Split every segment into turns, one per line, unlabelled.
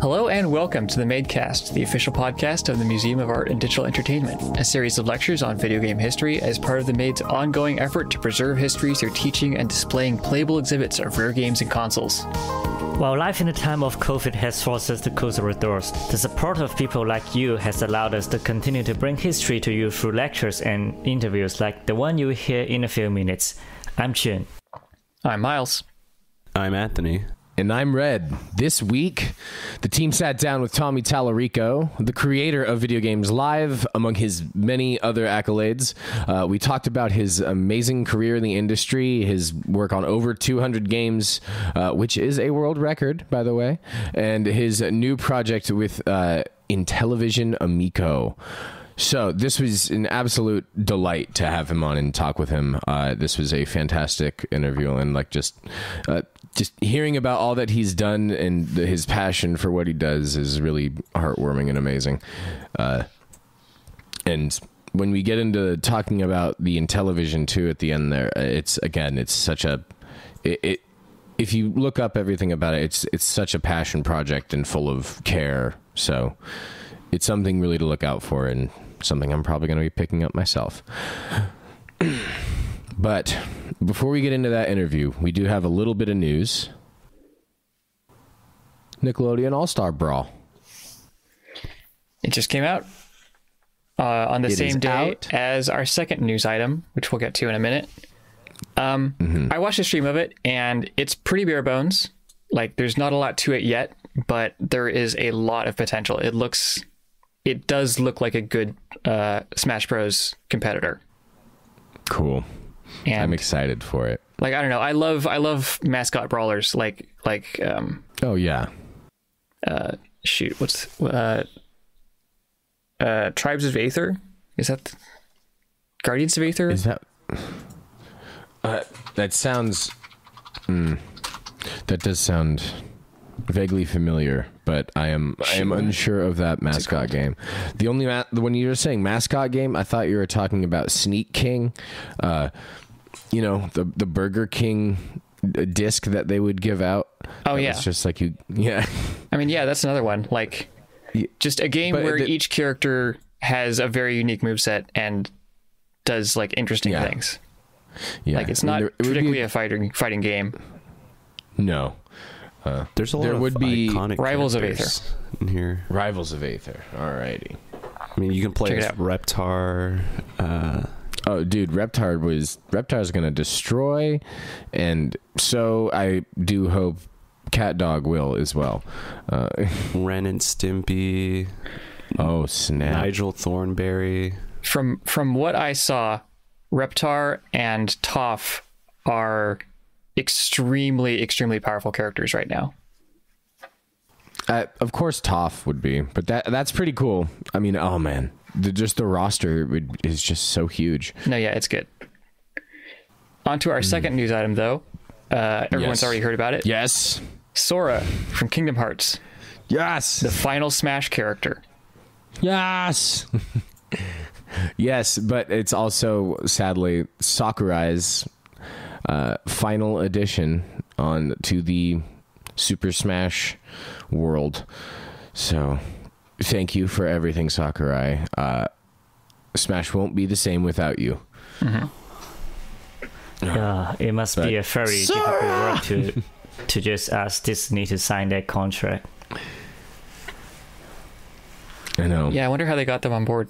Hello and welcome to the Madecast, the official podcast of the Museum of Art and Digital Entertainment, a series of lectures on video game history as part of the Made's ongoing effort to preserve history through teaching and displaying playable exhibits of rare games and consoles.
While life in the time of COVID has forced us to close our doors, the support of people like you has allowed us to continue to bring history to you through lectures and interviews like the one you will hear in a few minutes. I'm Chun.
I'm Miles.
I'm Anthony.
And I'm Red. This week, the team sat down with Tommy Tallarico, the creator of Video Games Live, among his many other accolades. We talked about his amazing career in the industry, his work on over 200 games, which is a world record, by the way, and his new project with Intellivision Amico. So this was an absolute delight to have him on and talk with him. This was a fantastic interview, and just hearing about all that he's done and his passion for what he does is really heartwarming and amazing. And when we get into talking about the Intellivision too at the end there, it's such a if you look up everything about it, it's such a passion project and full of care. So it's something really to look out for, and something I'm probably going to be picking up myself. But before we get into that interview, we do have a little bit of news. Nickelodeon All-Star Brawl.
It just came out on the same day as our second news item, which we'll get to in a minute. I watched a stream of it, and it's pretty bare bones. There's not a lot to it yet, but there is a lot of potential. It does look like a good Smash Bros. Competitor.
Cool. And I'm excited for it.
I don't know. I love mascot brawlers.
Oh yeah.
What's Tribes of Aether? Is that Guardians of Aether?
Is that? That sounds. That does sound vaguely familiar, but I am unsure of that mascot game. The only when you were saying mascot game, I thought you were talking about Sneak King. The Burger King disc that they would give out.
Oh, yeah.
It's just yeah.
I mean, yeah, that's another one. Just a game where each character has a very unique moveset and does interesting things. Yeah. It's not particularly a fighting game.
No.
There's a lot of iconic
Rivals of Aether
in here.
Rivals of Aether. Alrighty.
I mean, you can play as Reptar.
Oh, dude, Reptar's gonna destroy, and so I do hope Cat Dog will as well.
Ren and Stimpy.
Oh snap!
Nigel Thornberry.
From what I saw, Reptar and Toph are extremely, extremely powerful characters right now.
Of course, Toph would be, but that's pretty cool. I mean, oh man. The roster is just so huge.
No, yeah, it's good. On to our second news item, though. Everyone's already heard about it.
Yes.
Sora from Kingdom Hearts.
Yes.
The final Smash character.
Yes. Yes, but it's also, sadly, Sakurai's final addition on to the Super Smash world. So... thank you for everything, Sakurai. Smash won't be the same without you.
Mm-hmm. It must be a very difficult work to just ask Disney to sign that contract.
I know.
Yeah, I wonder how they got them on board.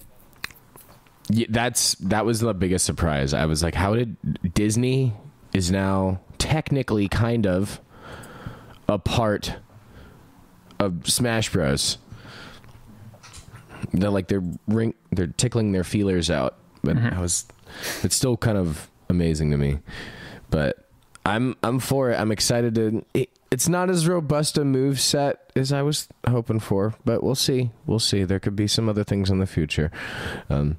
Yeah, that was the biggest surprise. I was like, how did Disney is now technically kind of a part of Smash Bros. They're tickling their feelers out, but it's still kind of amazing to me. But I'm for it. I'm excited to. It's not as robust a move set as I was hoping for, but we'll see. We'll see. There could be some other things in the future. In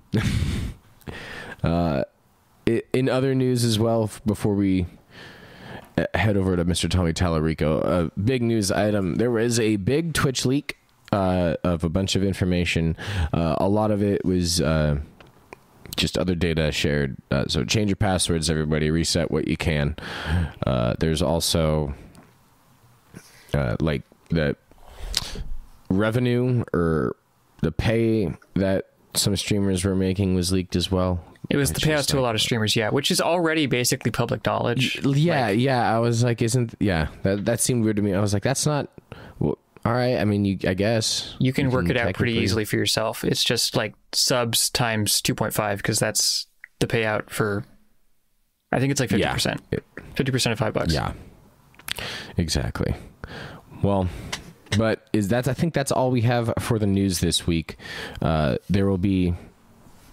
other news as well, before we head over to Mr. Tommy Tallarico, a big news item. There was a big Twitch leak of a bunch of information. A lot of it was just other data shared. So change your passwords, everybody. Reset what you can. There's also like the revenue or the pay that some streamers were making was leaked as well?
It was the payouts to a lot of streamers, yeah, which is already basically public knowledge.
Yeah, I was like, that seemed weird to me. I was like, that's not... Well, all right, I mean, I guess.
You can work it out pretty easily for yourself. It's just like subs times 2.5, because that's the payout for... I think it's like 50%. 50% of $5.
Yeah, exactly. Well... But I think that's all we have for the news this week. There will be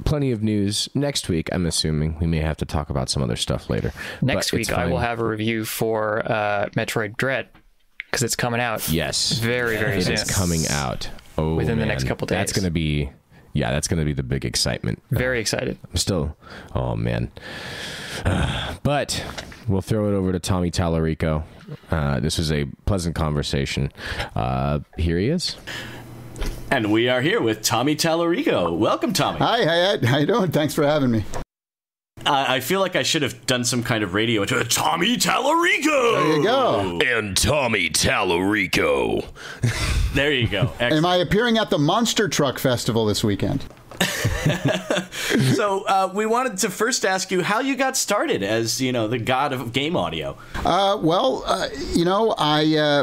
plenty of news next week, I'm assuming. We may have to talk about some other stuff later.
Next week, I will have a review for Metroid Dread, because it's coming out.
Yes.
Very, very soon.
It's coming out. Oh,
within the next couple days.
That's going to be... Yeah, that's going to be the big excitement.
Very excited.
I'm still... Oh, man. But we'll throw it over to Tommy Tallarico. This was a pleasant conversation. Here he is.
And we are here with Tommy Tallarico. Welcome, Tommy.
Hi, Ed. How you doing? Thanks for having me.
I feel like I should have done some kind of radio to Tommy Tallarico.
There you go.
And Tommy Tallarico.
There you go. Excellent.
Am I appearing at the Monster Truck Festival this weekend?
So we wanted to first ask you how you got started as, the god of game audio.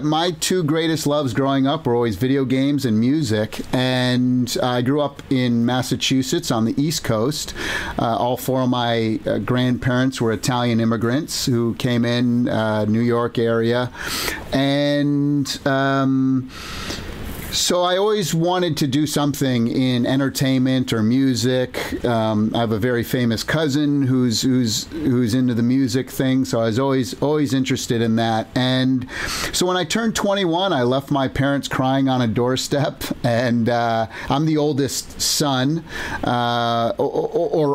My two greatest loves growing up were always video games and music. And I grew up in Massachusetts on the East Coast. All four of my grandparents were Italian immigrants who came in New York area. And... So I always wanted to do something in entertainment or music. I have a very famous cousin who's into the music thing, so I was always interested in that. And so when I turned 21, I left my parents crying on a doorstep, and I'm the oldest son, or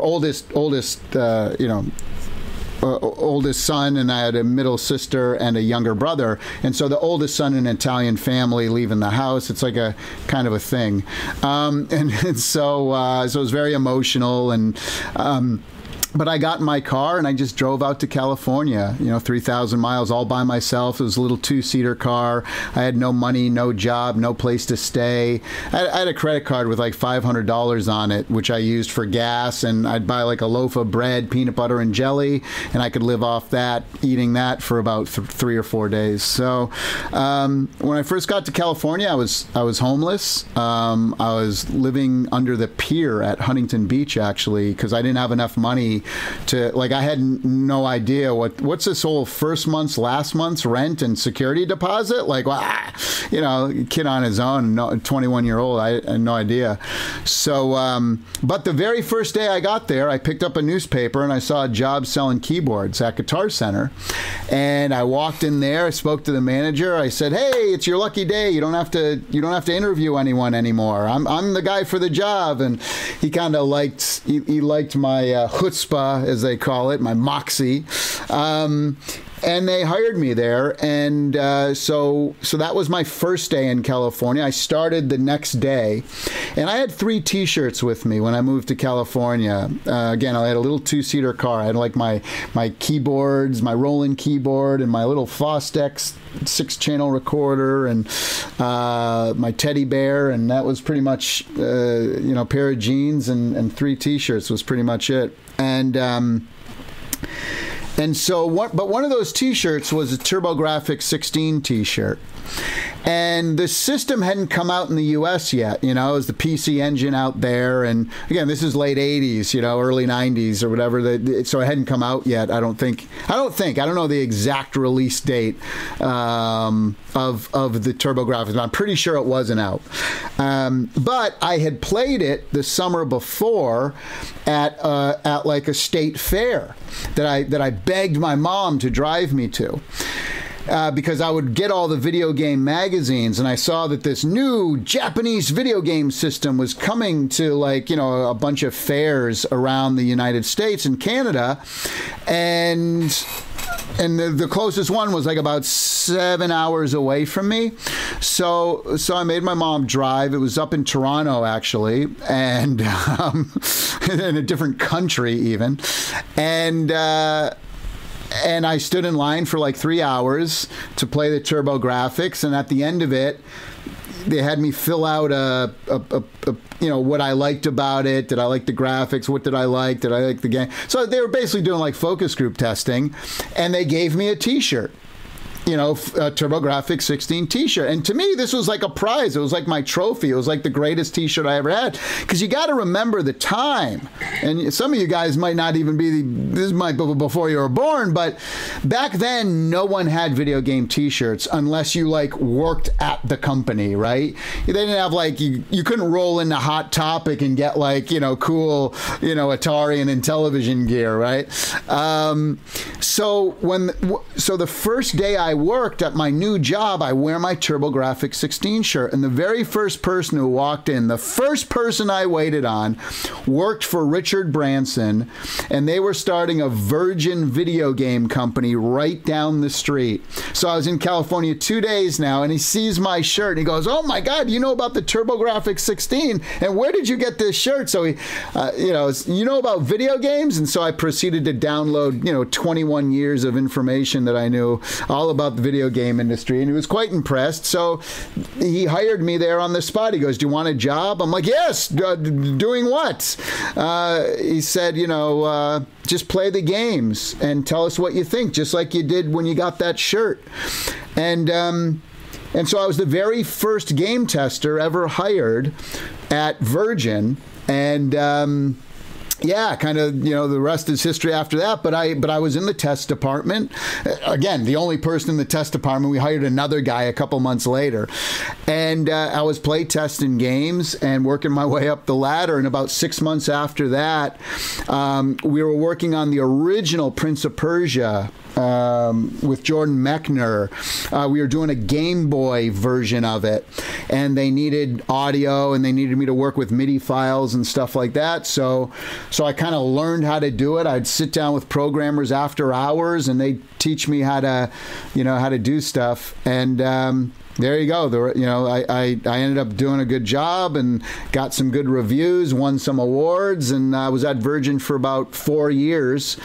oldest, oldest son, and I had a middle sister and a younger brother, and so the oldest son in an Italian family leaving the house, it's like a kind of a thing, so it was very emotional, and but I got in my car and I just drove out to California, 3,000 miles all by myself. It was a little two-seater car. I had no money, no job, no place to stay. I had a credit card with like $500 on it, which I used for gas, and I'd buy like a loaf of bread, peanut butter and jelly, and I could live off that, eating that for about 3 or 4 days. So when I first got to California, I was homeless. I was living under the pier at Huntington Beach, actually, because I didn't have enough money to, like, I had no idea what's this whole first month's, last month's rent and security deposit, like, kid on his own, 21-year-old, I had no idea. So but the very first day I got there, I picked up a newspaper and I saw a job selling keyboards at Guitar Center, and I walked in there, I spoke to the manager, I said, hey, it's your lucky day, you don't have to interview anyone anymore, I'm the guy for the job. And he kind of liked my chutzpah, as they call it, my moxie, and they hired me there. And so that was my first day in California. I started the next day, and I had 3 T-shirts with me when I moved to California. Again, I had a little two-seater car. I had like my keyboards, my Roland keyboard, and my little Fostex 6-channel recorder, and my teddy bear, and that was pretty much pair of jeans and 3 T-shirts was pretty much it. And so one of those T-shirts was a TurboGrafx 16 T-shirt. And the system hadn't come out in the U.S. yet, it was the PC Engine out there. And again, this is late 80s, early 90s or whatever. So it hadn't come out yet, I don't know the exact release date of the TurboGrafx, but I'm pretty sure it wasn't out. But I had played it the summer before at like a state fair that I begged my mom to drive me to. Because I would get all the video game magazines, and I saw that this new Japanese video game system was coming to, a bunch of fairs around the United States and Canada, and the closest one was like about 7 hours away from me. So I made my mom drive. It was up in Toronto, actually, and in a different country even, and I stood in line for like 3 hours to play the TurboGrafx, and at the end of it, they had me fill out what I liked about it. Did I like the graphics? What did I like? Did I like the game? So they were basically doing like focus group testing, and they gave me a T-shirt. A TurboGrafx 16 T-shirt. And to me, this was like a prize. It was like my trophy. It was like the greatest T-shirt I ever had. Because you got to remember the time. And some of you guys might not even be, this might be before you were born, but back then, no one had video game T-shirts unless you like worked at the company, right? They didn't have like, you couldn't roll into Hot Topic and get like, cool, Atari and Intellivision gear, right? So the first day I worked at my new job, I wear my TurboGrafx 16 shirt, and the very first person who walked in, the first person I waited on, worked for Richard Branson, and they were starting a Virgin video game company right down the street. So I was in California 2 days now, and he sees my shirt, and he goes, "Oh my God, you know about the TurboGrafx 16, and where did you get this shirt?" So he, you know about video games? And so I proceeded to download, 21 years of information that I knew all about the video game industry, and he was quite impressed. So he hired me there on the spot. He goes, "Do you want a job?" I'm like, "Yes." Doing what? He said, just play the games and tell us what you think, just like you did when you got that shirt. And so I was the very first game tester ever hired at Virgin, and yeah, kind of, the rest is history after that. But I was in the test department. Again, the only person in the test department. We hired another guy a couple months later. And I was play testing games and working my way up the ladder. And about 6 months after that, we were working on the original Prince of Persia with Jordan Mechner. We were doing a Game Boy version of it, and they needed audio, and they needed me to work with MIDI files and stuff like that. So I kind of learned how to do it. I'd sit down with programmers after hours, and they'd teach me how to do stuff. And there you go. I ended up doing a good job and got some good reviews, won some awards, and I was at Virgin for about 4 years,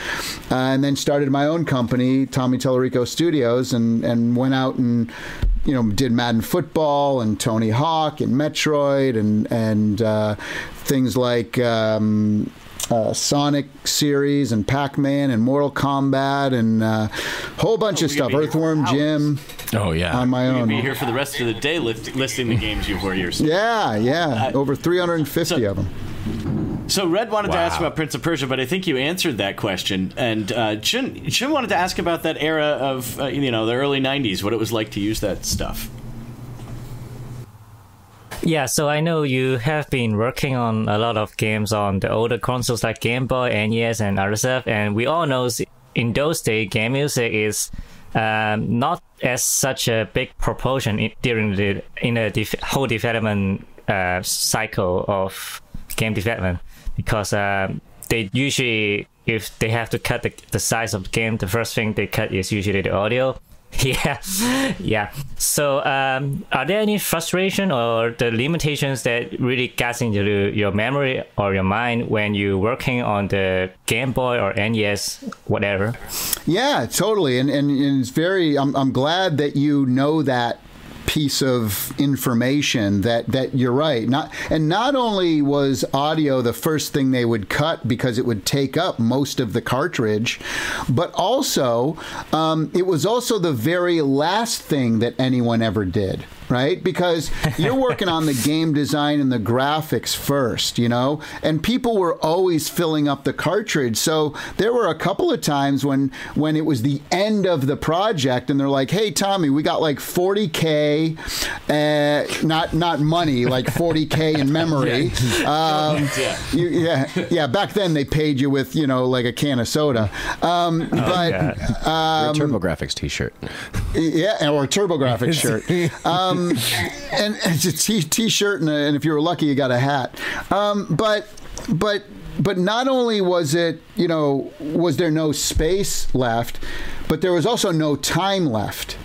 and then started my own company, Tommy Tallarico Studios, and went out and did Madden Football and Tony Hawk and Metroid and things like Sonic series and Pac-Man and Mortal Kombat and a whole bunch of stuff. Earthworm Jim.
Oh, yeah.
On my own.
You'll be here for the rest of the day listing the games you've worked yourself.
Yeah. Over 350 of them.
So Red wanted to ask about Prince of Persia, but I think you answered that question. And Jim wanted to ask about that era of, the early 90s, what it was like to use that stuff.
Yeah, so I know you have been working on a lot of games on the older consoles like Game Boy, NES, and other stuff. And we all know in those days, game music is not as such a big proportion in the whole development cycle of game development, because they usually, if they have to cut the size of the game, the first thing they cut is usually the audio. Yeah. So, are there any frustration or the limitations that really gets into your memory or your mind when you're working on the Game Boy or NES, whatever?
Yeah, totally. And it's very. I'm glad that you know that piece of information that you're right. Not only was audio the first thing they would cut because it would take up most of the cartridge, but also it was also the very last thing that anyone ever did. Right? Because you're working on the game design and the graphics first, and people were always filling up the cartridge. So there were a couple of times when it was the end of the project and they're like, "Hey, Tommy, we got like 40K, not money, like 40K in memory." Back then they paid you with, like a can of soda. Or
a TurboGrafx t-shirt.
Yeah, or a TurboGrafx shirt. And it's a t-shirt, and if you were lucky, you got a hat. But not only was it, was there no space left, but there was also no time left.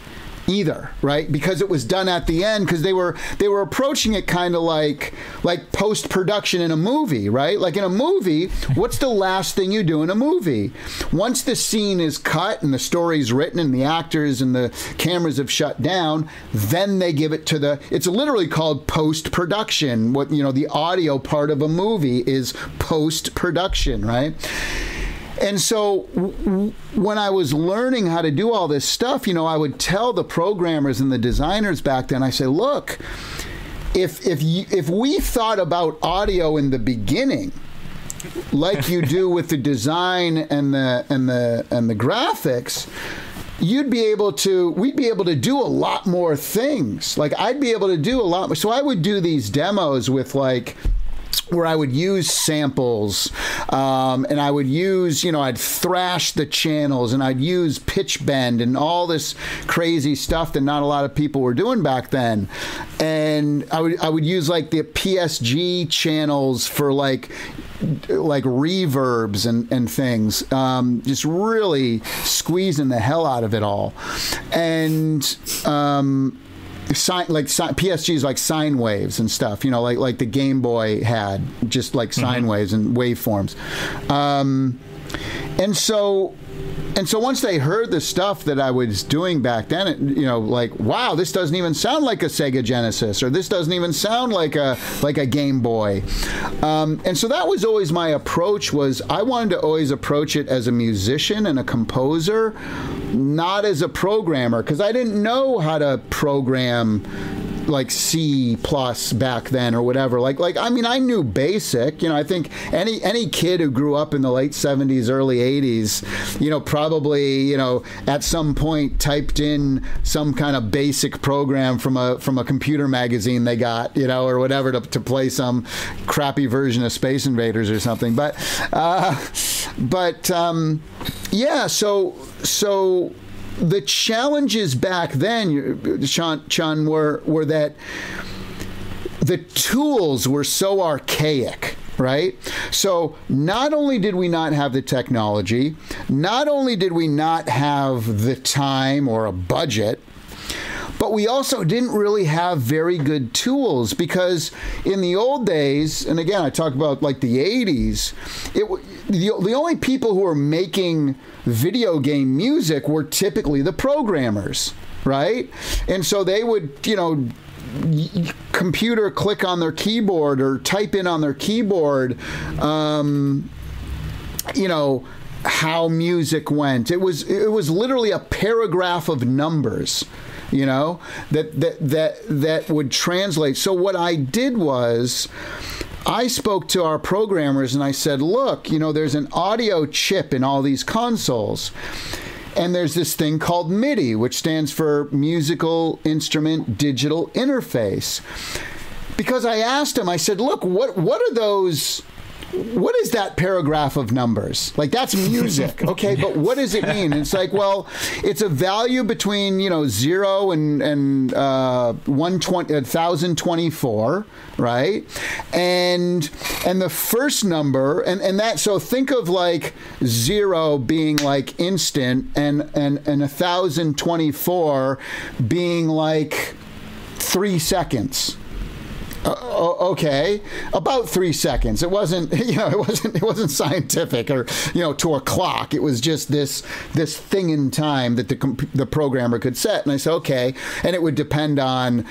either, right? Because it was done at the end, because they were approaching it kind of like post-production in a movie, right? Like in a movie, what's the last thing you do in a movie? Once the scene is cut and the story's written and the actors and the cameras have shut down, then they give it to it's literally called post-production. What, the audio part of a movie is post-production, right? And so when I was learning how to do all this stuff, I would tell the programmers and the designers back then, I say, look, if we thought about audio in the beginning, like you do with the design and the graphics, we'd be able to do a lot more things. Like I'd be able to do a lot more. So I would do these demos with where I would use samples, and I would use, I'd thrash the channels, and I'd use pitch bend and all this crazy stuff that not a lot of people were doing back then. And I would use the PSG channels for like reverbs and things, just really squeezing the hell out of it all. And PSG is like sine waves and stuff, like the Game Boy had, just like sine waves and waveforms. And so once they heard the stuff that I was doing back then, wow, this doesn't even sound like a Sega Genesis, or this doesn't even sound like a Game Boy. And so that was always my approach. I wanted to always approach it as a musician and a composer, not as a programmer, because I didn't know how to program like C+ back then or whatever. I knew BASIC. I think any kid who grew up in the late 70s, early 80s, probably, at some point typed in some kind of basic program from a computer magazine they got, or whatever, to play some crappy version of Space Invaders or something. Yeah, so the challenges back then, Sean, were that the tools were so archaic, right? So not only did we not have the technology, not only did we not have the time or a budget, but we also didn't really have very good tools, because in the old days, and again, I talk about like the 80s, the only people who were making video game music were typically the programmers, right? And so they would, computer click on their keyboard or type in on their keyboard, how music went. It was literally a paragraph of numbers, that would translate. So what I did was, I spoke to our programmers and I said, look, there's an audio chip in all these consoles. And there's this thing called MIDI, which stands for Musical Instrument Digital Interface. Because I asked him, I said, look, what are those? What is that paragraph of numbers? Like, that's music. Okay, but what does it mean? And it's like, well, it's a value between, 0 and 1024, right? And the first number, and that, so think of like 0 being like instant and 1024 being like 3 seconds. Okay, about 3 seconds. It wasn't, it wasn't scientific or, to a clock. It was just this thing in time that the programmer could set. And I said, okay, and it would depend on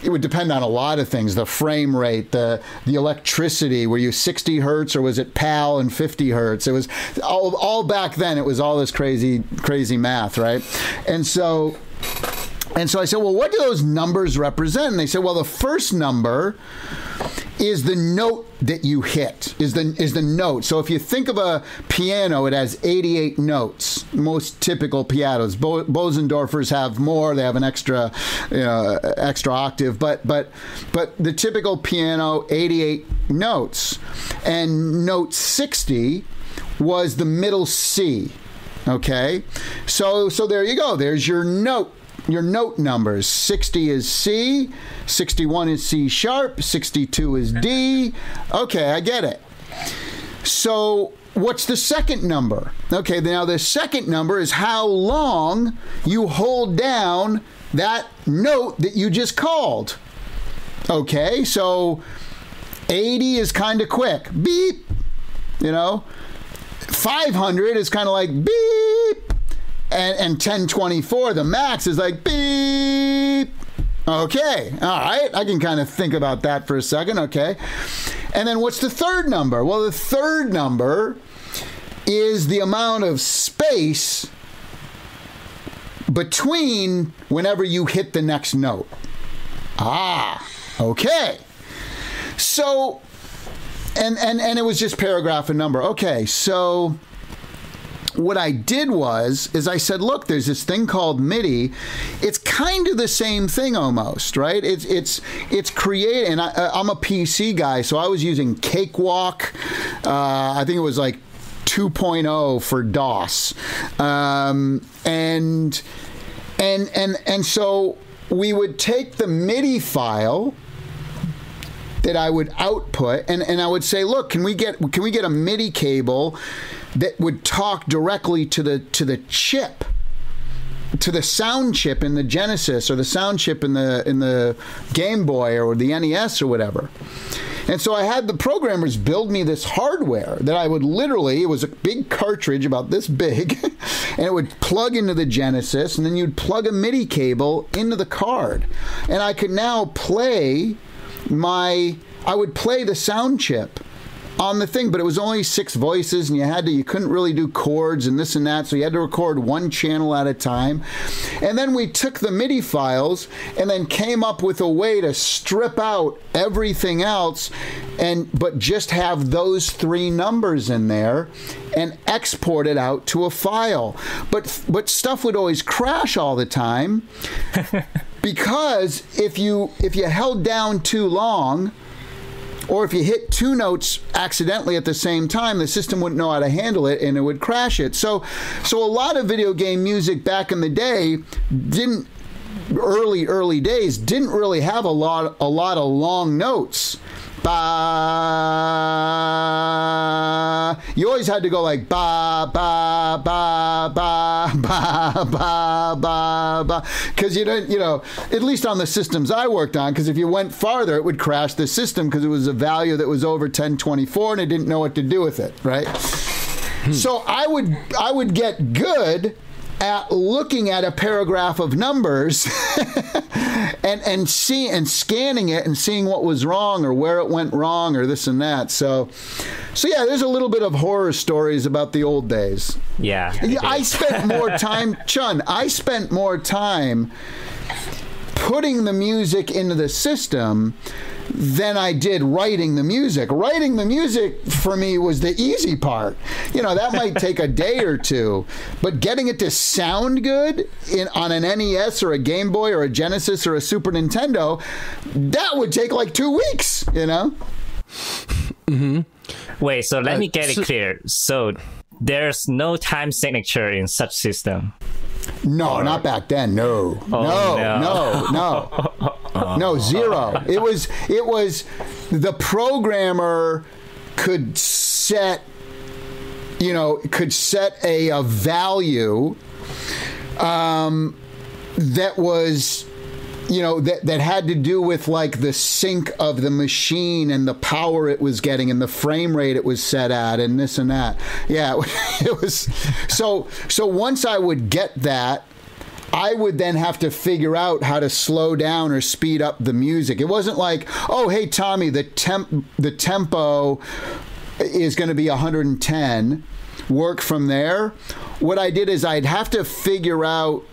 a lot of things: the frame rate, the electricity. Were you 60 hertz or was it PAL and 50 hertz? It was all back then. It was all this crazy math, right? And so I said, well, what do those numbers represent? And they said, well, the first number is the note that you hit, is the note. So if you think of a piano, it has 88 notes. Most typical pianos. Bosendorfers have more. They have an extra octave. But the typical piano, 88 notes. And note 60 was the middle C. Okay? So there you go. There's your note. Your note numbers. 60 is C, 61 is C sharp, 62 is D. Okay, I get it. So what's the second number? Okay, now the second number is how long you hold down that note that you just called. Okay, so 80 is kind of quick. Beep. 500 is kind of like beep. And 1024, the max, is like beep. Okay, all right. I can kind of think about that for a second. Okay. And then what's the third number? Well, the third number is the amount of space between whenever you hit the next note. Okay. So, and it was just paragraph and number. Okay, so what I did is I said, look, there's this thing called MIDI. It's kind of the same thing almost, right? It's creating, and I'm a PC guy, so I was using Cakewalk. I think it was like 2.0 for DOS. And so we would take the MIDI file that I would output, and I would say, look, can we get a MIDI cable that would talk directly to the chip, to the sound chip in the Genesis, or the sound chip in the Game Boy or the NES or whatever. And so I had the programmers build me this hardware that I would literally, it was a big cartridge about this big, and it would plug into the Genesis, and then you'd plug a MIDI cable into the card. And I could now play I would play the sound chip on the thing, but it was only 6 voices, and you couldn't really do chords and this and that, so you had to record one channel at a time. And then we took the MIDI files and then came up with a way to strip out everything else, but just have those 3 numbers in there and export it out to a file. But stuff would always crash all the time because if you held down too long, or if you hit 2 notes accidentally at the same time, the system wouldn't know how to handle it, and it would crash it. So a lot of video game music back in the day early days didn't really have a lot of long notes. Ba. You always had to go like ba ba ba ba ba ba ba ba, because at least on the systems I worked on, because if you went farther, it would crash the system because it was a value that was over 1024 and it didn't know what to do with it, right? So I would get good at looking at a paragraph of numbers and scanning it and seeing what was wrong or where it went wrong or this and that. So yeah, there's a little bit of horror stories about the old days.
Yeah.
I spent more time, Chun, putting the music into the system than I did writing the music. Writing the music for me was the easy part. That might take a day or two, but getting it to sound good on an NES or a Game Boy or a Genesis or a Super Nintendo, that would take like 2 weeks,
Mm-hmm. Wait, so let me get it clear. So there's no time signature in such system?
No, not back then. No, no, zero. It was the programmer could set a value that was that had to do with like the sync of the machine and the power it was getting and the frame rate it was set at and this and that. Yeah, it was so once I would get that, I would then have to figure out how to slow down or speed up the music. It wasn't like, oh, hey, Tommy, the tempo is going to be 110. Work from there. What I did is I'd have to figure out,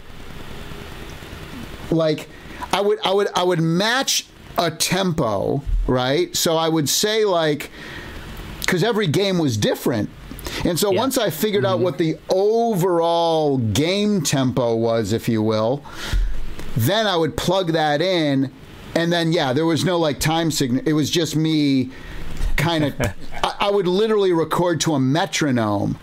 like, I would match a tempo, right? So I would say, like, because every game was different. And so once I figured out what the overall game tempo was, if you will, then I would plug that in. And then, there was no like time signal. It was just me kind of, I would literally record to a metronome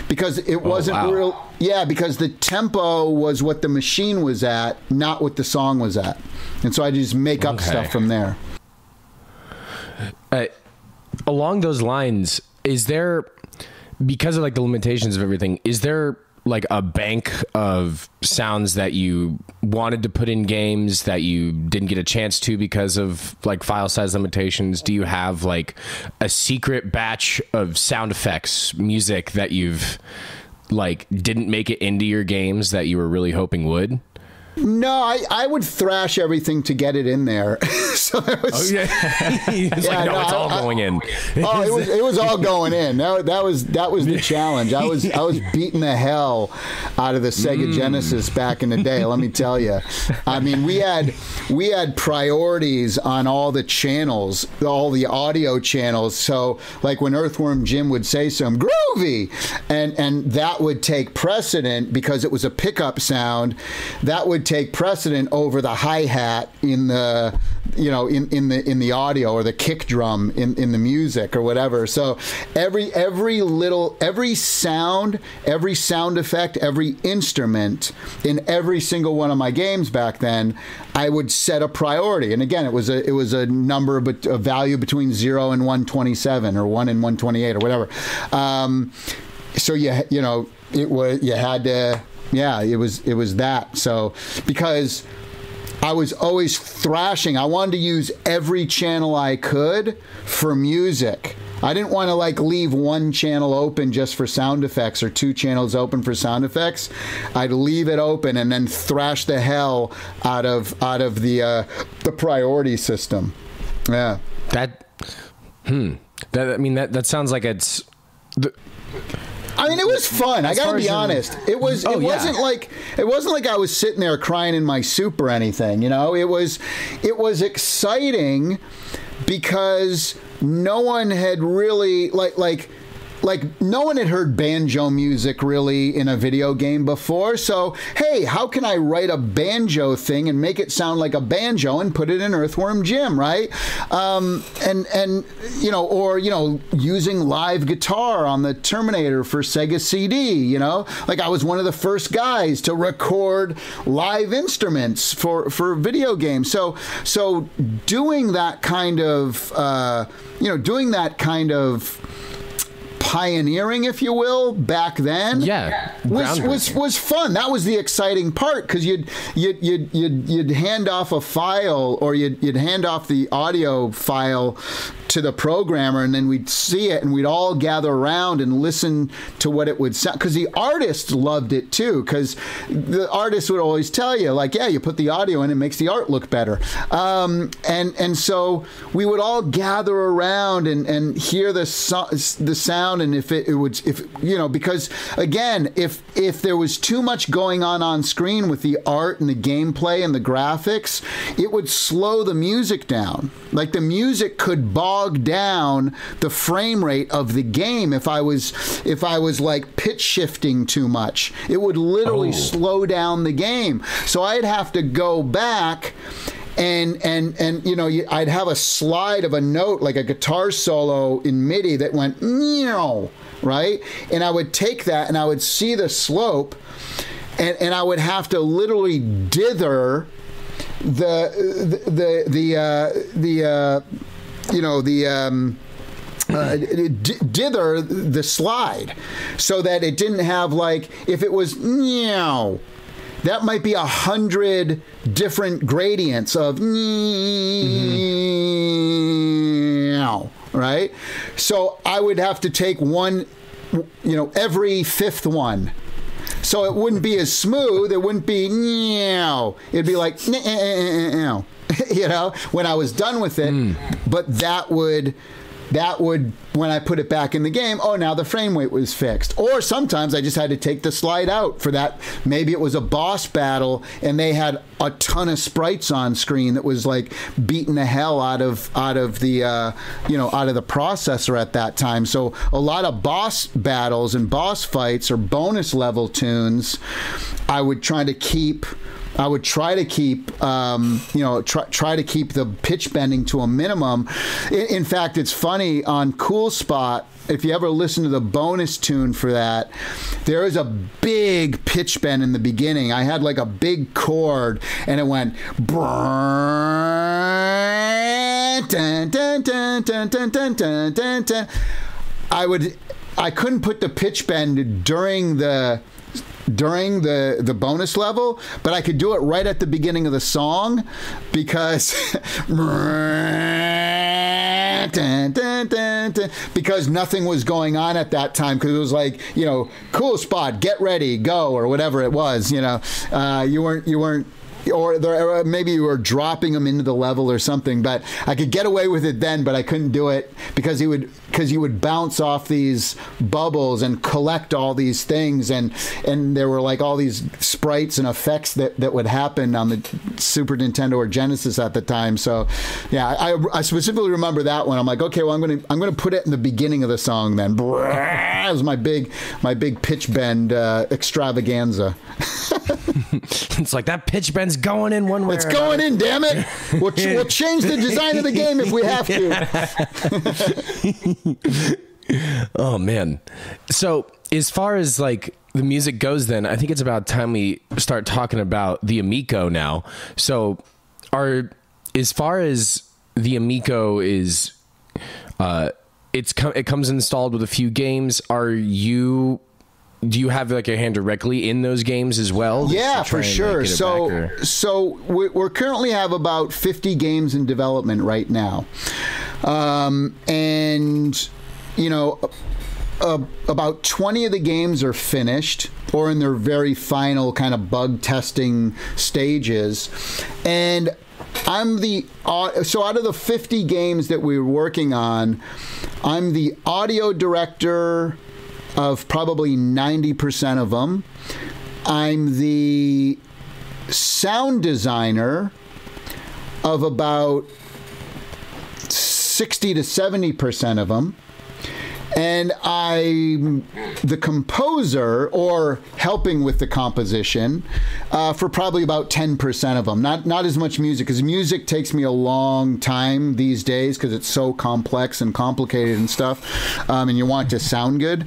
because it wasn't real. Yeah, because the tempo was what the machine was at, not what the song was at. And so I just make up stuff from there.
Along those lines, is there, because of like the limitations of everything, is there like a bank of sounds that you wanted to put in games that you didn't get a chance to because of like file size limitations? Do you have like a secret batch of sound effects, music that you've like didn't make it into your games that you were really hoping would?
No, I would thrash everything to get it in there. So it was,
it's all going in.
It was all going in. That was the challenge. I was beating the hell out of the Sega Genesis back in the day. Let me tell you. I mean, we had priorities on all the channels, all the audio channels. So like when Earthworm Jim would say some groovy, and that would take precedent because it was a pickup sound. That would take precedent over the hi-hat in the in the audio, or the kick drum in the music or whatever. So every sound effect, every instrument in every single one of my games back then, I would set a priority. And again, it was a number, but a value between 0 and 127 or 1 and 128 or whatever. So it was that. So because I was always thrashing, I wanted to use every channel I could for music. I didn't want to like leave one channel open just for sound effects or two channels open for sound effects. I'd leave it open and then thrash the hell out of the priority system. Yeah.
That sounds like it's
I mean, it was fun. I got to be honest. It wasn't like I was sitting there crying in my soup or anything. It was exciting because no one had really like no one had heard banjo music really in a video game before. So, hey, how can I write a banjo thing and make it sound like a banjo and put it in Earthworm Jim, right? Using live guitar on the Terminator for Sega CD, like I was one of the first guys to record live instruments for video games. So doing that kind of, pioneering, if you will, back then, was fun. That was the exciting part, because you'd hand off a file, or you'd hand off the audio file to the programmer, and then we'd see it, and we'd all gather around and listen to what it would sound, because the artists loved it too, because the artists would always tell you, like, yeah, you put the audio in, it makes the art look better. And so we would all gather around and hear the sound, and because again, if there was too much going on screen with the art and the gameplay and the graphics, it would slow the music down. Like, the music could bog down the frame rate of the game if I was like pitch shifting too much. It would literally slow down the game. So I'd have to go back and I'd have a slide of a note, like a guitar solo in MIDI that went meow, right? And I would take that and I would see the slope, and I would have to literally dither dither the slide, so that it didn't have, like, if it was meow, that might be 100 different gradients of meow, right? So I would have to take one, every fifth one. So it wouldn't be as smooth. It wouldn't be meow. It'd be like meow. When I was done with it. But that would, when I put it back in the game, now the frame rate was fixed. Or sometimes I just had to take the slide out for that. Maybe it was a boss battle and they had a ton of sprites on screen that was like beating the hell out of the processor at that time. So a lot of boss battles and boss fights or bonus level tunes, I would try to keep try to keep the pitch bending to a minimum. In fact, it's funny, on Cool Spot, if you ever listen to the bonus tune for that, there is a big pitch bend in the beginning. I had like a big chord, and it went dun, dun, dun, dun, dun, dun, dun, dun. I couldn't put the pitch bend during the during the bonus level, but I could do it right at the beginning of the song because because nothing was going on at that time, because it was like, cool spot, get ready, go, or whatever it was. You weren't or maybe you were dropping them into the level or something, but I could get away with it then, but I couldn't do it because you would bounce off these bubbles and collect all these things, and there were like all these sprites and effects that would happen on the Super Nintendo or Genesis at the time. So yeah, I specifically remember that one. I'm like, okay, well, I'm gonna put it in the beginning of the song then. It was my big pitch bend extravaganza.
It's like that pitch bend's going in one way.
It's going in, damn it. We'll change the design of the game if we have
to. Oh, man. So as far as like the music goes, then I think it's about time we start talking about the Amico now. So as far as the Amico is, it comes installed with a few games. Do you have like a hand directly in those games as well?
Yeah, for sure. So we currently have about 50 games in development right now. And, about 20 of the games are finished or in their very final kind of bug testing stages. And so out of the 50 games that we're working on, I'm the audio director of probably 90% of them. I'm the sound designer of about 60 to 70% of them. And I'm the composer, or helping with the composition, for probably about 10% of them. Not as much music, because music takes me a long time these days because it's so complex and complicated and stuff, and you want it to sound good.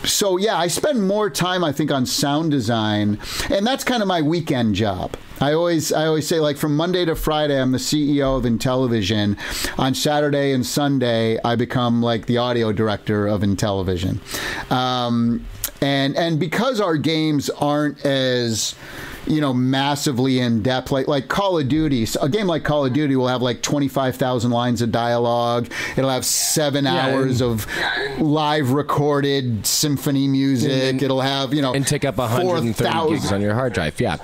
So yeah, I spend more time, I think, on sound design, and that's kind of my weekend job. I always say, like, from Monday to Friday, I'm the CEO of Intellivision. On Saturday and Sunday, I become like the audio director of Intellivision. And because our games aren't as massively in depth, like Call of Duty. A game like Call of Duty will have like 25,000 lines of dialogue. It'll have 7 hours of live recorded symphony music. It'll have,
and take up 130 gigs on your hard drive. Yeah.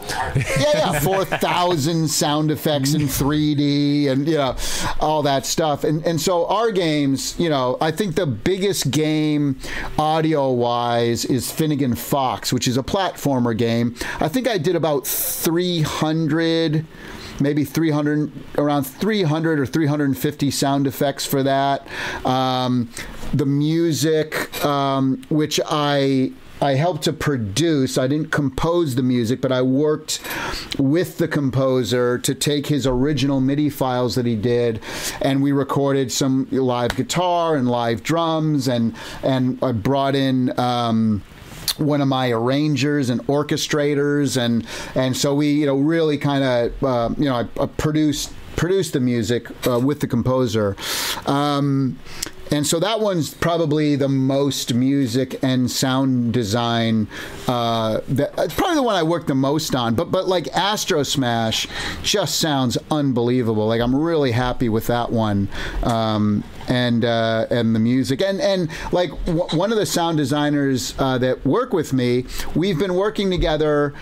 4,000 sound effects in 3D and, all that stuff. And so our games, I think the biggest game audio wise is Finnegan Fox, which is a platformer game. I think I did about 300, maybe 300, around 300 or 350 sound effects for that. The music, which I helped to produce. I didn't compose the music, but I worked with the composer to take his original MIDI files that he did, and we recorded some live guitar and live drums, and I brought in one of my arrangers and orchestrators, and so we really kind of I produced the music with the composer. And so that one's probably the most music and sound design. It's probably the one I worked the most on. But like Astro Smash just sounds unbelievable. Like, I'm really happy with that one. And the music. And like one of the sound designers that work with me, we've been working together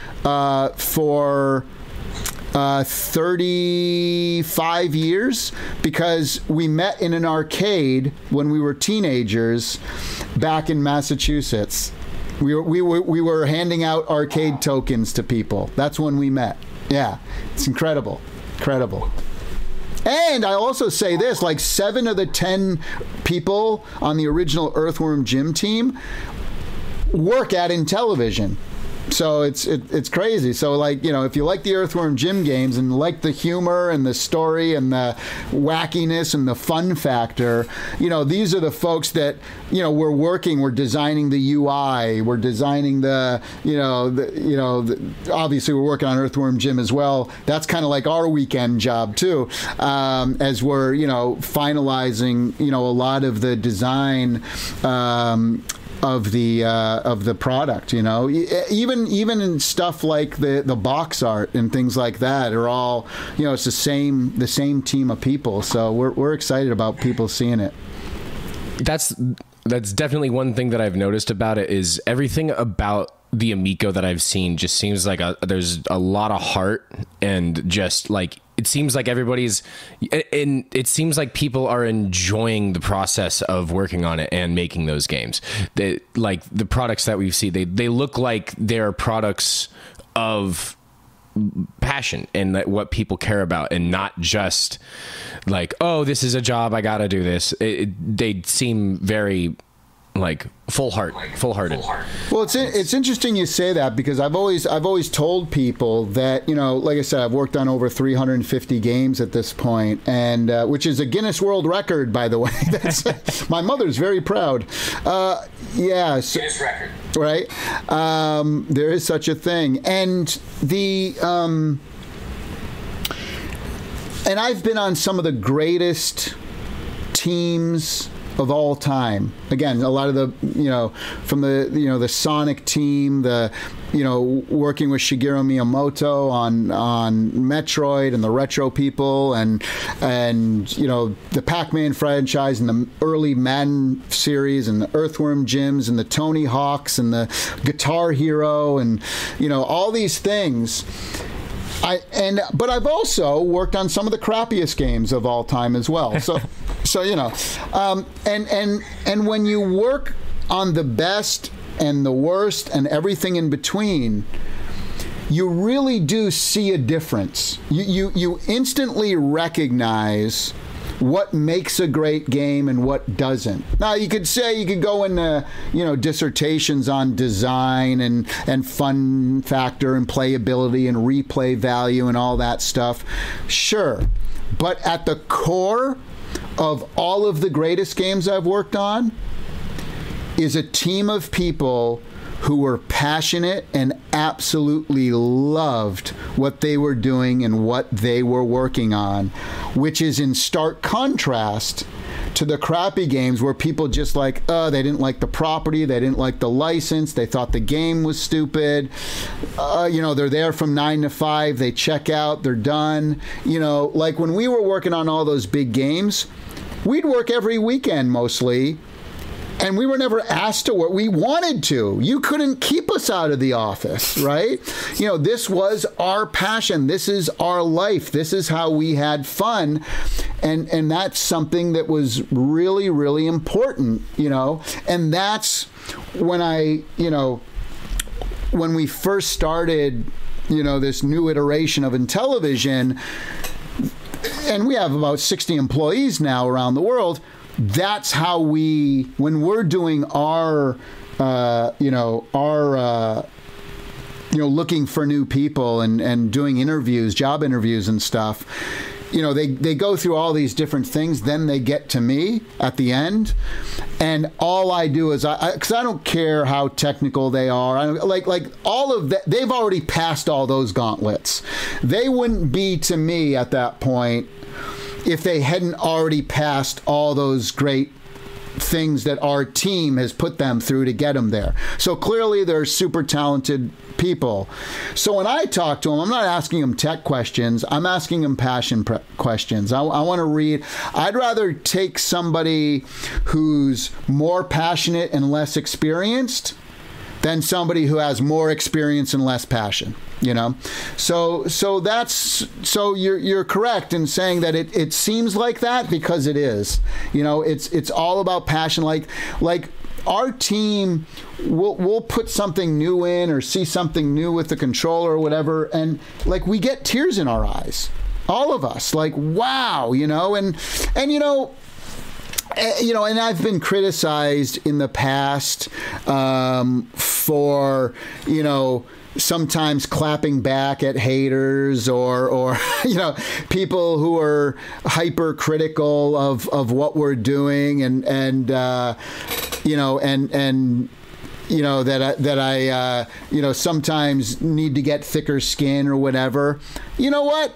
for 35 years, because we met in an arcade when we were teenagers back in Massachusetts. We were handing out arcade tokens to people. That's when we met. Yeah, it's incredible. And I also say this, like 7 of the 10 people on the original Earthworm Jim team work at Intellivision. So it's crazy. So, like, if you like the Earthworm Jim games and like the humor and the story and the wackiness and the fun factor, these are the folks that, we're designing the UI, we're designing obviously we're working on Earthworm Jim as well. That's kind of like our weekend job too, as we're, finalizing, a lot of the design, of the product. Even in stuff like the box art and things like that are all, it's the same team of people. So we're excited about people seeing it.
That's definitely one thing that I've noticed about it is everything about the Amico that I've seen just seems like there's a lot of heart, and just like it seems like it seems like people are enjoying the process of working on it and making those games. Like the products that we see, they look like they're products of passion and what people care about, and not just like, oh, this is a job, I gotta do this. They seem very like full-hearted.
Well, it's interesting you say that, because I've always told people that, like I said, I've worked on over 350 games at this point, and which is a Guinness World Record, by the way. That's my mother's very proud. Guinness record, right? There is such a thing, and and I've been on some of the greatest teams of all time. Again, a lot of the, from the Sonic team, working with Shigeru Miyamoto on Metroid and the Retro people, and the Pac-Man franchise and the early Madden series and the Earthworm Jims and the Tony Hawks and the Guitar Hero and all these things. But I've also worked on some of the crappiest games of all time as well. So and when you work on the best and the worst and everything in between, you really do see a difference. You instantly recognize what makes a great game and what doesn't. Now, you could go into, dissertations on design and fun factor and playability and replay value and all that stuff. Sure. But at the core of all of the greatest games I've worked on is a team of people who were passionate and absolutely loved what they were doing and what they were working on, which is in stark contrast to the crappy games where people just they didn't like the property, they didn't like the license, they thought the game was stupid. They're there from 9 to 5, they check out, they're done. Like when we were working on all those big games, we'd work every weekend mostly. And we were never asked to work. We wanted to. You couldn't keep us out of the office, right? This was our passion. This is our life. This is how we had fun. And that's something that was really, really important, And that's when when we first started, this new iteration of Intellivision, and we have about 60 employees now around the world. That's how when we're doing our looking for new people and doing interviews, job interviews and stuff, they go through all these different things. Then they get to me at the end, and all I do is because I don't care how technical they are. Like all of that, they've already passed all those gauntlets. They wouldn't be to me at that point if they hadn't already passed all those great things that our team has put them through to get them there. So clearly they're super talented people. So when I talk to them, I'm not asking them tech questions. I'm asking them passion questions. I want to read. I'd rather take somebody who's more passionate and less experienced than somebody who has more experience and less passion. So you're correct in saying that it seems like that, because it is. It's all about passion. Like our team we'll put something new in or see something new with the controller or whatever, and we get tears in our eyes, all of us, wow, and I've been criticized in the past for sometimes clapping back at haters or people who are hypercritical of what we're doing and that I sometimes need to get thicker skin or whatever. You know what?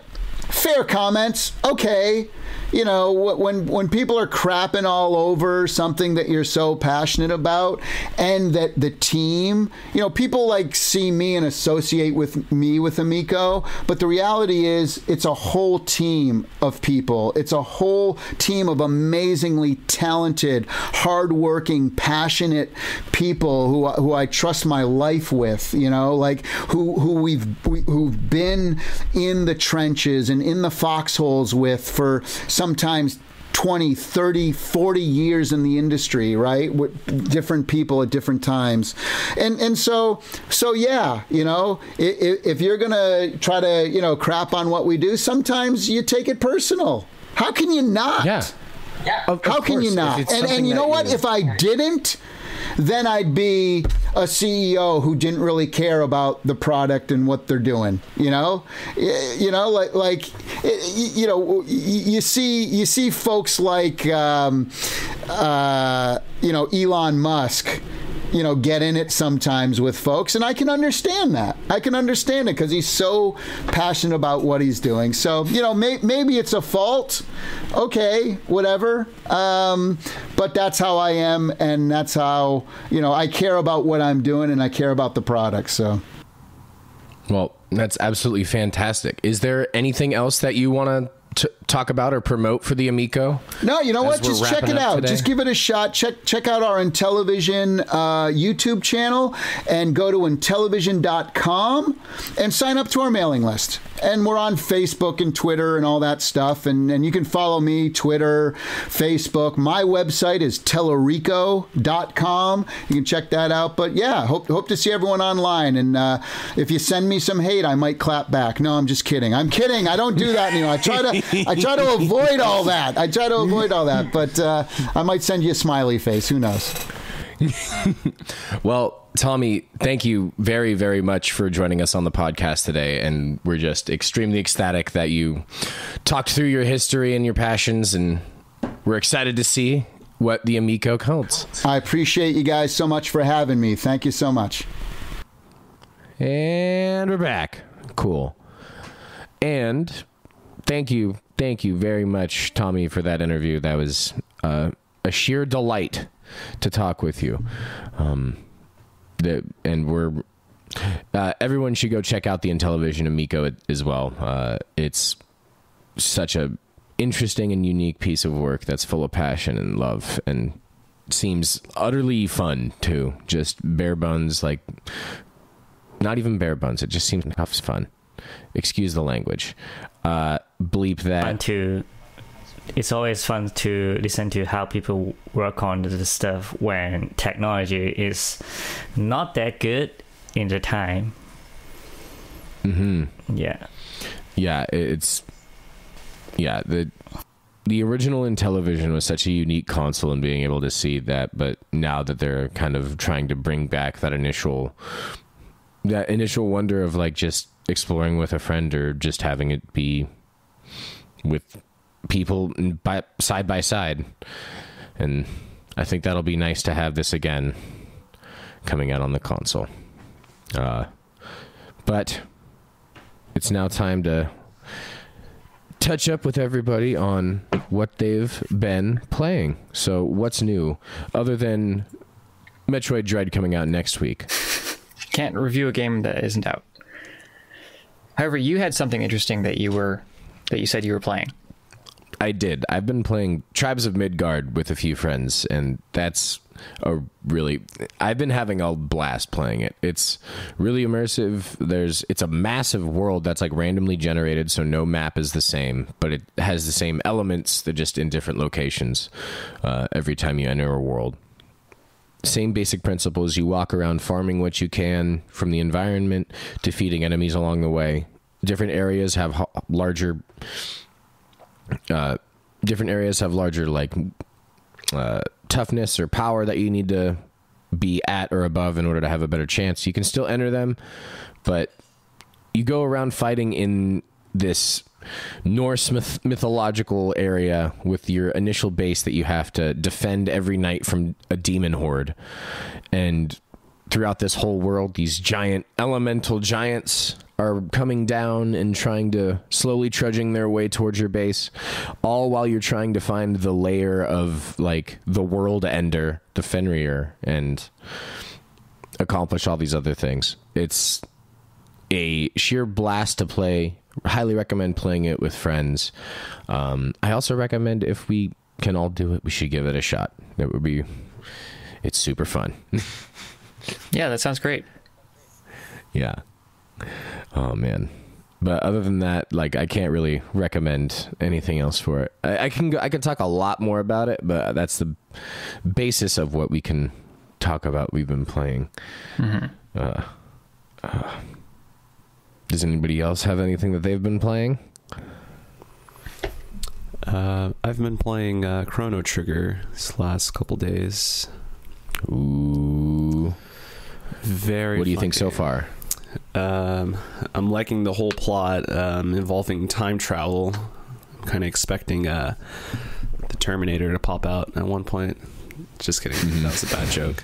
Fair comments. Okay. you know, when people are crapping all over something that you're so passionate about, and that the team, you know, people like see me and associate with me with Amico, but the reality is it's a whole team of people. It's a whole team of amazingly talented, hardworking, passionate people who I trust my life with, you know, like who've been in the trenches and in the foxholes with for sometimes 20, 30, 40 years in the industry, right? With different people at different times. And so yeah, you know, if you're going to try to, you know, crap on what we do, sometimes you take it personal. How can you not?
Yeah.
How can you not? And you know what? If I didn't, then I'd be a CEO who didn't really care about the product and what they're doing. You know, you see folks like you know, Elon Musk, you know, get in it sometimes with folks, and I can understand that. I can understand it because he's so passionate about what he's doing. So, you know, maybe it's a fault. Okay, whatever. But that's how I am, and that's how, you know, I care about what I'm doing, and I care about the product. So,
well, that's absolutely fantastic. Is there anything else that you want to talk about or promote for the Amico?
No, you know what? Just check it out. Today? Just give it a shot. Check out our Intellivision YouTube channel, and go to Intellivision.com and sign up to our mailing list. And we're on Facebook and Twitter and all that stuff. And you can follow me, Twitter, Facebook. My website is Tallarico.com. You can check that out. But yeah, hope to see everyone online. And if you send me some hate, I might clap back. No, I'm just kidding. I'm kidding. I don't do that anymore. I try to avoid all that. But I might send you a smiley face. Who knows?
Well, Tommy, thank you very, very much for joining us on the podcast today. And we're just extremely ecstatic that you talked through your history and your passions. And we're excited to see what the Amico holds.
I appreciate you guys so much for having me. Thank you so much.
And we're back. Cool. And thank you very much, Tommy, for that interview. That was a sheer delight to talk with you. Everyone should go check out the Intellivision Amico as well. It's such a interesting and unique piece of work that's full of passion and love, and seems utterly fun too. Just bare bones, like not even bare bones. It just seems fun. Excuse the language. Bleep that.
It's always fun to listen to how people work on the stuff when technology is not that good in the time.
Mm-hmm.
Yeah.
Yeah, the original Intellivision was such a unique console in being able to see that, but now that they're kind of trying to bring back that initial wonder of like just exploring with a friend or just having it be with people side by side, and I think that'll be nice to have this again coming out on the console. But it's now time to touch up with everybody on what they've been playing. So what's new other than Metroid Dread coming out next week?
Can't review a game that isn't out. However, you had something interesting that you said you were playing.
I did. I've been playing Tribes of Midgard with a few friends, and I've been having a blast playing it. It's really immersive. It's a massive world that's like randomly generated, so no map is the same, but it has the same elements. They're just in different locations every time you enter a world. Same basic principles. You walk around farming what you can from the environment, defeating enemies along the way. Different areas have larger like toughness or power that you need to be at or above in order to have a better chance. You can still enter them, but you go around fighting in this Norse mythological area with your initial base that you have to defend every night from a demon horde. And throughout this whole world, these giant elemental giants are coming down and trying to slowly trudging their way towards your base, all while you're trying to find the lair of like the world ender, the Fenrir, and accomplish all these other things. It's a sheer blast to play. Highly recommend playing it with friends. I also recommend if we can all do it, we should give it a shot. It's super fun.
Yeah, that sounds great.
Yeah. Oh man. But other than that, like, I can't really recommend anything else for it. I can talk a lot more about it, but that's the basis of what we can talk about. We've been playing. Mm-hmm. Does anybody else have anything that they've been playing?
I've been playing Chrono Trigger this last couple days.
Ooh.
Very.
What do you think so far?
I'm liking the whole plot involving time travel. I'm kind of expecting the Terminator to pop out at one point. Just kidding. That was a bad joke.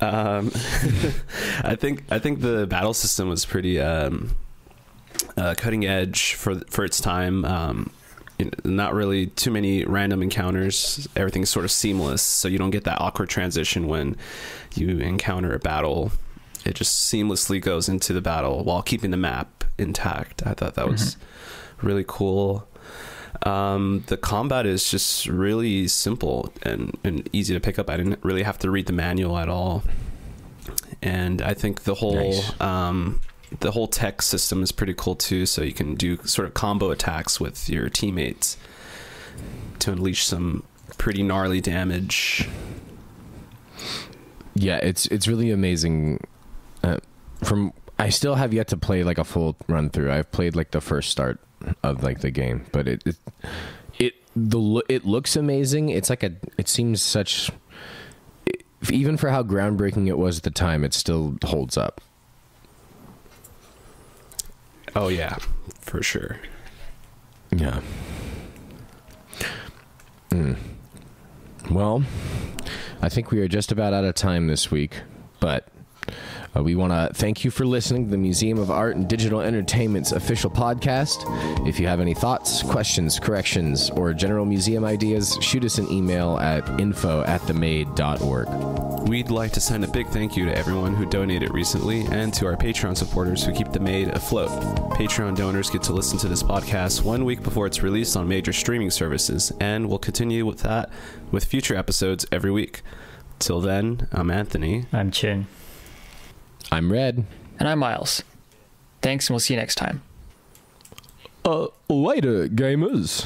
I think the battle system was pretty cutting edge for its time. Not really too many random encounters. Everything's sort of seamless, so you don't get that awkward transition when you encounter a battle. It just seamlessly goes into the battle while keeping the map intact. I thought that was really cool. The combat is just really simple and easy to pick up. I didn't really have to read the manual at all. And I think the whole tech system is pretty cool too. So you can do sort of combo attacks with your teammates to unleash some pretty gnarly damage. Yeah, it's really amazing. I still have yet to play like a full run through. I've played like the first start of like the game, but it looks amazing. It seems such, even for how groundbreaking it was at the time, it still holds up. Oh yeah, for sure.
Yeah. Well, I think we are just about out of time this week, but we want to thank you for listening to the Museum of Art and Digital Entertainment's official podcast. If you have any thoughts, questions, corrections, or general museum ideas, shoot us an email at info@themade.org.
We'd like to send a big thank you to everyone who donated recently and to our Patreon supporters who keep the Made afloat. Patreon donors get to listen to this podcast 1 week before it's released on major streaming services, and we'll continue with that with future episodes every week. Till then, I'm Anthony.
I'm Chin.
I'm Red.
And I'm Miles. Thanks, and we'll see you next time.
Later, gamers.